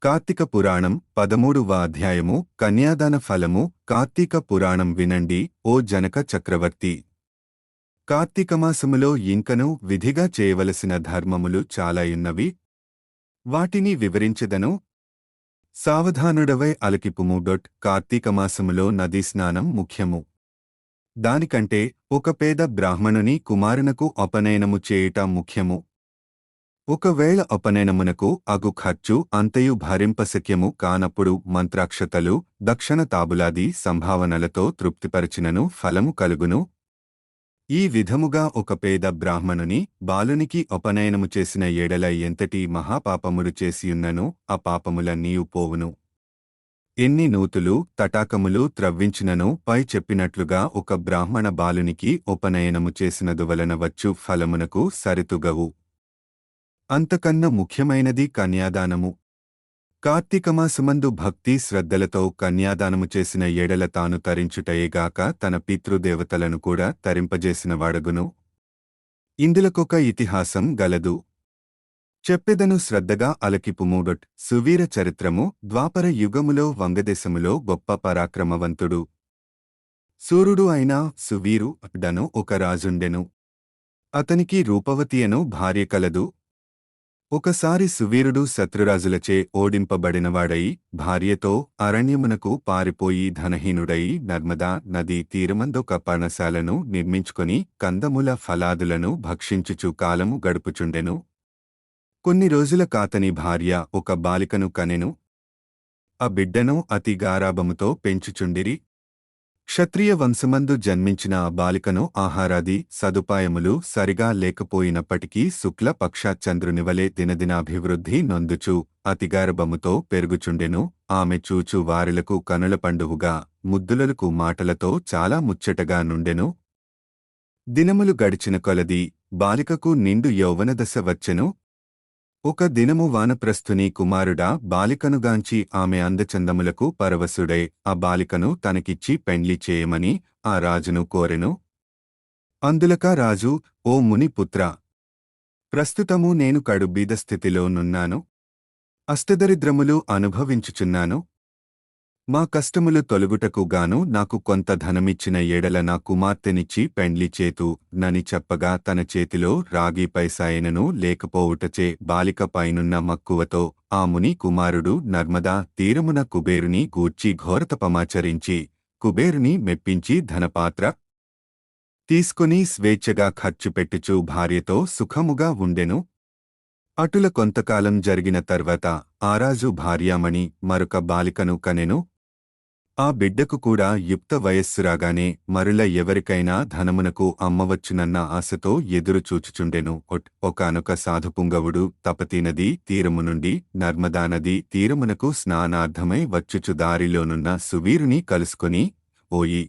కార్తీక పురాణం 13వ అధ్యాయము కన్యాదాన ఫలము. కార్తీక పురాణం వినండి ఓ జనక చక్రవర్తి. కార్తీకమాసములో ఇంకను విధిగా చేయవలసిన ధర్మములు చాలాయున్నవి. వాటిని వివరించెదను. సావధానుడవై అలకిపుము. కార్తీకమాసములో నదీ స్నానం ముఖ్యము. దానికంటే ఒక పేద బ్రాహ్మణుని కుమారునకు ఉపనయనము చేయుట ముఖ్యము. ఒకవేళ ఉపనయనమునకు అగు ఖర్చు అంతయు భరింపశక్యము కానప్పుడు మంత్రాక్షతలు దక్షిణ తాబులాది సంభావనలతో తృప్తిపరచినను ఫలము కలుగును. ఈ విధముగా ఒక పేద బ్రాహ్మణుని బాలునికి ఉపనయనము చేసిన ఏడల ఎంతటి మహాపాపములు చేసియున్నను ఆ పాపములన్నీయు పోవును. ఎన్ని నూతులు తటాకములు త్రవ్వించినను పై చెప్పినట్లుగా ఒక బ్రాహ్మణ బాలునికి ఉపనయనము చేసినదువలన వచ్చు ఫలమునకు సరితుగవు. అంతకన్నా ముఖ్యమైనది కన్యాదానము. కార్తీకమాసమందు భక్తి శ్రద్ధలతో కన్యాదానము చేసిన ఏడల తాను తరించుటయేగాక తన పితృదేవతలను కూడా తరింపజేసినవాడగును. ఇందులకొక ఇతిహాసం గలదు. చెప్పెదను శ్రద్ధగా అలకిపుము. సువీర చరిత్రము. ద్వాపర యుగములో వంగదేశములో గొప్ప పరాక్రమవంతుడు సూర్యుడు అయిన సువీరు డను ఒక రాజుండెను. అతనికి రూపవతి అను భార్య కలదు. ఒకసారి సువీరుడు శత్రురాజులచే ఓడింపబడినవాడై భార్యతో అరణ్యమునకు పారిపోయి ధనహీనుడై నర్మదా నదీ తీరమందొక పర్ణశాలను నిర్మించుకొని కందముల ఫలాదులను భక్షించుచు కాలము గడుపుచుండెను. కొన్ని రోజుల కాతని భార్య ఒక బాలికను కనెను. ఆ బిడ్డను అతి గారాబముతో పెంచుచుండిరి. క్షత్రియ వంశమందు జన్మించిన ఆ బాలికను ఆహారాది సదుపాయములు సరిగా లేకపోయినప్పటికీ శుక్ల పక్ష చంద్రునివలే దినదినాభివృద్ధి నొందుచు అతిగారబముతో పెరుగుచుండెను. ఆమె చూచు వారిలకు కనుల పండువుగా ముద్దులకు మాటలతో చాలా ముచ్చటగా నుండెను. దినములు గడిచిన కొలది బాలికకు నిండు యౌవనదశ వచ్చెను. ఒక దినము వానప్రస్థుని కుమారుడా బాలికనుగాంచి ఆమె అందచందములకు పరవశుడై ఆ బాలికను తనకిచ్చి పెండ్లి చేయమని ఆ రాజును కోరెను. అందులక రాజు, ఓ మునిపుత్ర, ప్రస్తుతము నేను కడు బీదస్థితిలో నున్నాను. అష్టదరిద్రములు అనుభవించుచున్నాను. మా కష్టములు తొలగుటకు గాను నాకు కొంత ధనమిచ్చిన ఏడల నా కుమార్తెనిచ్చి పెండ్లి చేతు నని చెప్పగా తన చేతిలో రాగి పైసాయనను లేకపోవుటచే బాలిక పైనున్న మక్కువతో ఆ ముని కుమారుడు నర్మదా తీరమున కుబేరుని గూర్చి ఘోరతపమాచరించి కుబేరుని మెప్పించి ధనపాత్ర తీసుకుని స్వేచ్ఛగా ఖర్చుపెట్టుచు భార్యతో సుఖముగా ఉండెను. అటుల కొంతకాలం జరిగిన తర్వాత ఆరాజు భార్యామణి మరొక బాలికను కనెను. ఆ బిడ్డకు కూడా యుక్త వయస్సురాగానే మరుల ఎవరికైనా ధనమునకు అమ్మవచ్చునన్న ఆశతో ఎదురు చూచుచుండెను. ఒకానొక సాధుపుంగవుడు తపతీనదీ తీరము నుండి నర్మదానదీ తీరమునకు స్నానార్థమై వచ్చుచు దారిలోనున్న సువీరుని కలుసుకొని, ఓయి,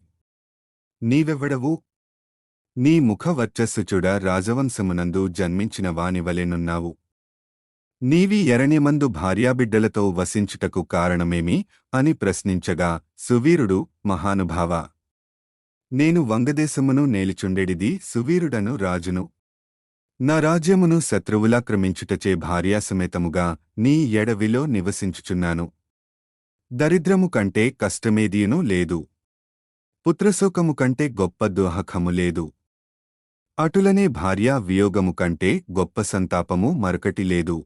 నీవెవ్వడవు? నీ ముఖ వర్చస్సుచుడ రాజవంశమునందు జన్మించిన వానివలెనున్నావు. నీవి ఎరణ్యమందు భార్యాబిడ్డలతో వసించుటకు కారణమేమి అని ప్రశ్నించగా సువీరుడు, మహానుభావా, నేను వంగదేశమును నేలిచుండెడిది సువీరుడను రాజును. నా రాజ్యమును శత్రువులాక్రమించుటచే భార్యాసమేతముగా నీ ఎడవిలో నివసించుచున్నాను. దరిద్రము కంటే కష్టమేదీనూ లేదు. పుత్రశోకము కంటే గొప్ప దుఃఖము లేదు. అటులనే భార్యా వియోగము కంటే గొప్ప సంతాపము మరొకటి లేదు.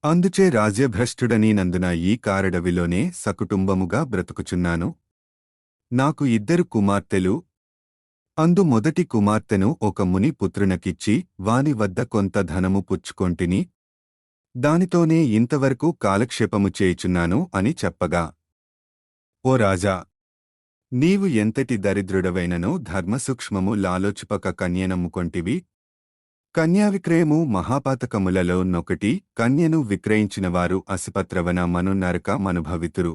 అందుచే రాజ్యభ్రష్టుడనీనందున ఈ కారడవిలోనే సకుటుంబముగా బ్రతుకుచున్నాను. నాకు 2 కుమార్తెలు. అందు మొదటి కుమార్తెను ఒక ముని పుత్రునకిచ్చి వాని వద్ద కొంత ధనము పుచ్చుకొంటిని. దానితోనే ఇంతవరకు కాలక్షేపము చేయుచున్నాను అని చెప్పగా, ఓ రాజా, నీవు ఎంతటి దరిద్రుడవైననో ధర్మసూక్ష్మము లాలోచుపక కన్యనమ్ముకొంటివి. కన్యావిక్రయము మహాపాతకములలో నొకటి. కన్యను విక్రయించినవారు అసిపత్రవన మను నరక మనుభవితురు.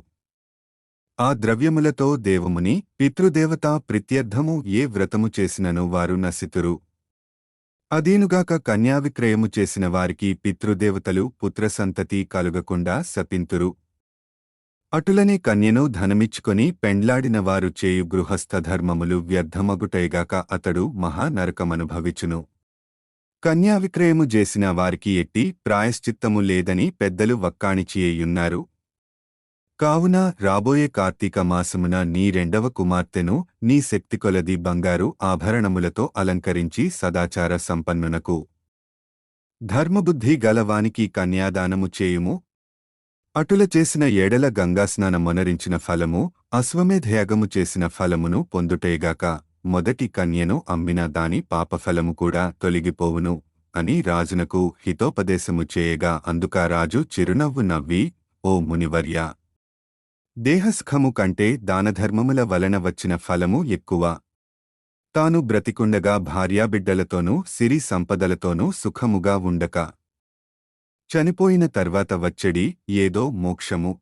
ఆ ద్రవ్యములతో దేవముని పితృదేవతా ప్రీత్యర్థము ఏ వ్రతము చేసినను వారు నశితురు. అదీనుగాక కన్యావిక్రయము చేసిన వారికి పితృదేవతలు పుత్రసంతతి కలుగకుండా శపింతురు. అటులనే కన్యను ధనమిచ్చుకొని పెండ్లాడిన వారు చేయు గృహస్థ ధర్మములు వ్యర్థమగుటైగాక అతడు మహా నరకమనుభవిచును. కన్యావిక్రయము చేసిన వారికి ఎట్టి ప్రాయశ్చిత్తము లేదని పెద్దలు వక్కాణిచియేయున్నారు. కావున రాబోయే కార్తీక మాసమున నీ రెండవ కుమార్తెను నీ శక్తికొలది బంగారు ఆభరణములతో అలంకరించి సదాచార సంపన్నునకు ధర్మబుద్ధి గలవానికి కన్యాదానము చేయుము. అటుల చేసిన ఏడల గంగాస్నానమొనరించిన ఫలము అశ్వమేధయాగము చేసిన ఫలమును పొందుటేగాక మొదటి కన్యను అమ్మిన దాని పాపఫలము కూడా తొలగిపోవును అని రాజునకు హితోపదేశము చేయగా అందుక రాజు చిరునవ్వు నవ్వి, ఓ మునివర్యా, దేహస్ఖము కంటే దానధర్మముల వలన వచ్చిన ఫలము ఎక్కువ. తాను బ్రతికుండగా భార్యాబిడ్డలతోనూ సిరి సంపదలతోనూ సుఖముగా ఉండక చనిపోయిన తర్వాత వచ్చడి ఏదో మోక్షము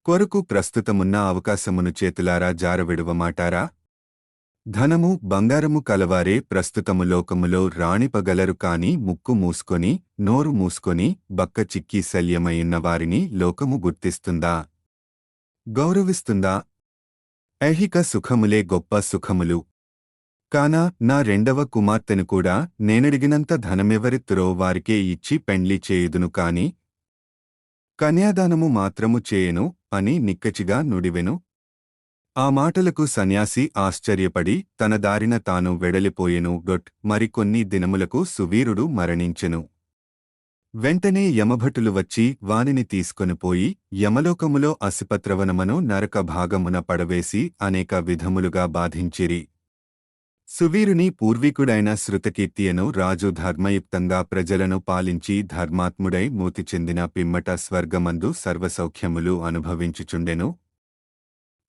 కొరకు ప్రస్తుతమున్న అవకాశమును చేతులారా జారవిడువమాటారా? ధనము బంగారము కలవారే ప్రస్తుతము లోకములో రాణిపగలరు కాని ముక్కు మూసుకొని నోరు మూసుకొని బక్క చిక్కి శల్యమయున్న వారిని లోకము గుర్తిస్తుందా, గౌరవిస్తుందా? ఐహిక సుఖములే గొప్ప సుఖములు. కాన నా రెండవ కుమార్తెను కూడా నేనడిగినంత ధనమెవరిత్తురో వారికే ఇచ్చి పెండ్లి చేయుదును కాని కన్యాదానము మాత్రము చేయను అని నిక్కచిగా నుడివెను. ఆ మాటలకు సన్యాసి ఆశ్చర్యపడి తన దారిన తాను వెడలిపోయెను. మరికొన్ని దినములకు సువీరుడు మరణించెను. వెంటనే యమభటులు వచ్చి వానిని తీసుకొనిపోయి యమలోకములో అసిపత్రవనమను నరక భాగమున పడవేసి అనేక విధములుగా బాధించిరి. సువీరుని పూర్వీకుడైన శృతకీర్తియను రాజు ధర్మయుక్తంగా ప్రజలను పాలించి ధర్మాత్ముడై మూతి చెందిన పిమ్మట స్వర్గమందు సర్వసౌఖ్యములు అనుభవించుచుండెను.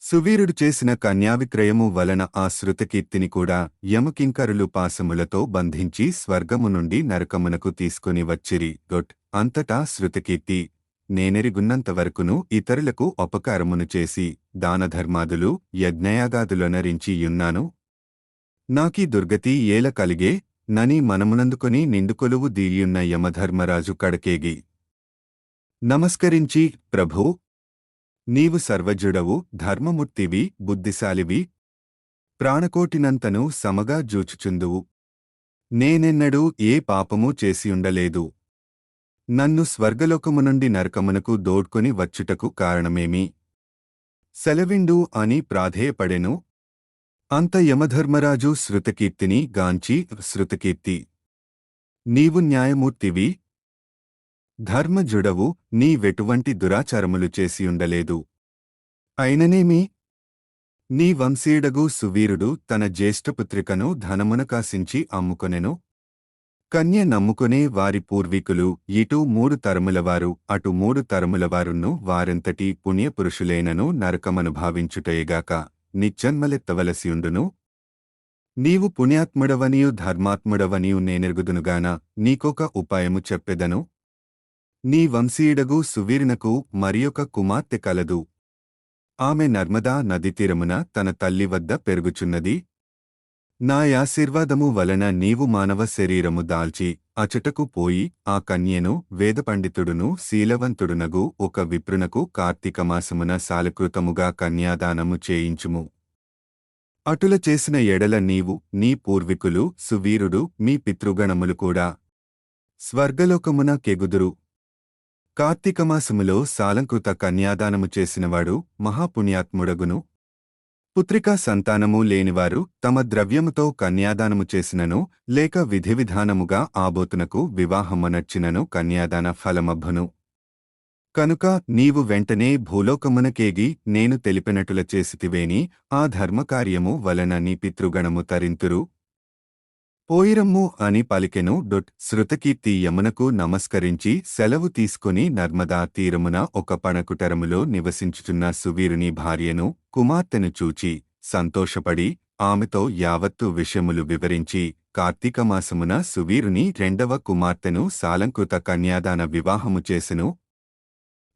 సువీరుడు చేసిన కన్యావిక్రయము వలన ఆ శృతకీర్తిని కూడా యమకింకరులు పాశములతో బంధించి స్వర్గము నుండి నరకమునకు తీసుకుని వచ్చిరి. అంతటా శృతకీర్తి, నేనెరుగున్నంతవరకును ఇతరులకు ఉపకారమును చేసి దానధర్మాదులు యజ్ఞయాగాదులనరించి యున్నాను. నాకీ దుర్గతి ఏల కలిగే నని మనమునందుకొని నిండుకొలువు దీయున్న యమధర్మరాజు కడకేగి నమస్కరించి, ప్రభూ, నీవు సర్వజ్ఞుడవు, ధర్మమూర్తివి, బుద్ధిశాలివి, ప్రాణకోటినంతను సమగా జూచుచుందువు. నేనెన్నడూ ఏ పాపమూ చేసియుండలేదు. నన్ను స్వర్గలోకము నుండి నరకమునకు దోడ్కొని వచ్చుటకు కారణమేమి? సెలవిండు అని ప్రాధేయపడెను. అంత యమధర్మరాజు శృతకీర్తిని గాంచి, శృతకీర్తి, నీవు న్యాయమూర్తివి, ధర్మజుడవు, నీవెటువంటి దురాచారములు చేసియుండలేదు. అయిననేమి? నీ వంశీయుడగు సువీరుడు తన జ్యేష్ఠపుత్రికను ధనమునకాసించి అమ్ముకొనెను. కన్య నమ్ముకొనే వారి పూర్వీకులు ఇటు 3 తరములవారు అటు 3 తరములవారును వారెంతటి పుణ్యపురుషులేనను నరకమనుభావించుటయేగాక నిజ్జన్మలెత్తవలసియుండును. నీవు పుణ్యాత్ముడవనియు ధర్మాత్ముడవనియు నేనెరుగుదునుగాన నీకొక ఉపాయము చెప్పెదను. నీ వంశీయుడగు సువీరునకు మరియొక కుమార్తె కలదు. ఆమె నర్మదా నదీతీరమున తన తల్లి వద్ద పెరుగుచున్నది. నా యాశీర్వాదము వలన నీవు మానవ శరీరము దాల్చి అచటకు పోయి ఆ కన్యను వేదపండితుడును శీలవంతుడునగు ఒక విప్రునకు కార్తీకమాసమున సాలకృతముగా కన్యాదానము చేయించుము. అటుల చేసిన ఎడల నీవు, నీ పూర్వీకులు, సువీరుడు, మీ పితృగణములు కూడా స్వర్గలోకమున కెగుదురు. కార్తీకమాసములో సాలంకృత కన్యాదానము చేసినవాడు మహాపుణ్యాత్ముడగును. పుత్రికా సంతానము లేనివారు తమ ద్రవ్యముతో కన్యాదానము చేసినను లేక విధివిధానముగా ఆబోతునకు వివాహమునర్చినను కన్యాదాన ఫలమబ్బును. కనుక నీవు వెంటనే భూలోకమునకేగి నేను తెలిపినటుల చేసితివేని ఆ ధర్మకార్యము వలన నీ పితృగణము తరింతురు. పోయిరమ్ము అని పలికెను. శృతకీర్తి యమునకు నమస్కరించి సెలవు తీసుకుని నర్మదా తీరమున ఒక పణకుటరములో నివసించుచున్న సువీరుని భార్యను, కుమార్తెను చూచి సంతోషపడి ఆమెతో యావత్తు విషయములు వివరించి కార్తీకమాసమున సువీరుని రెండవ కుమార్తెను సాలంకృత కన్యాదాన వివాహము చేసెను.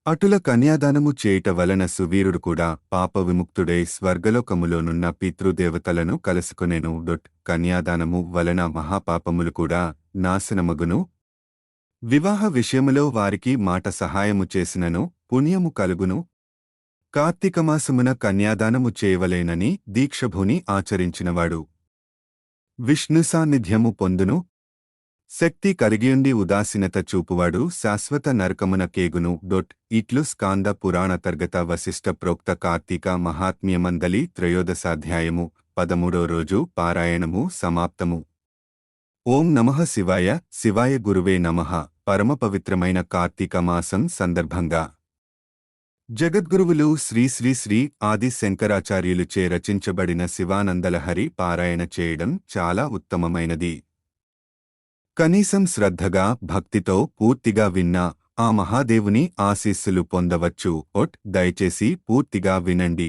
అటుల కన్యాదానము చేయుట వలన సువీరుడు కూడా పాపవిముక్తుడై స్వర్గలోకములోనున్న పితృదేవతలను కలుసుకొనెను. కన్యాదానము వలన మహాపాపములు కూడా నాశనమగును. వివాహ విషయములో వారికి మాట సహాయము చేసినను పుణ్యము కలుగును. కార్తీకమాసమున కన్యాదానము చేయవలేనని దీక్షభూని ఆచరించినవాడు విష్ణు సాన్నిధ్యము పొందును. శక్తి కలిగియుండి ఉదాసీనత చూపువాడు శాశ్వత నరకమున కేగును. ఇట్లు స్కాంద పురాణ తర్గత వశిష్ఠ ప్రోక్త కార్తీక మహాత్మ్యమందలి త్రయోదశాధ్యాయము 13వ రోజు పారాయణము సమాప్తము. ఓం నమః శివాయ. శివాయ గురువే నమః. పరమపవిత్రమైన కార్తీక మాసం సందర్భంగా జగద్గురువులు శ్రీ శ్రీ శ్రీ ఆది శంకరాచార్యులుచే రచించబడిన శివానందలహరి పారాయణ చేయడం చాలా ఉత్తమమైనది. కనీసం శ్రద్ధగా భక్తితో పూర్తిగా విన్నా ఆ మహాదేవుని ఆశీస్సులు పొందవచ్చు. దయచేసి పూర్తిగా వినండి.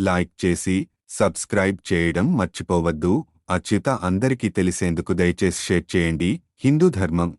లైక్ చేసి సబ్స్క్రైబ్ చేయడం మర్చిపోవద్దు. అచ్యుత అందరికీ తెలిసేందుకు దయచేసి షేర్ చేయండి. హిందూ ధర్మం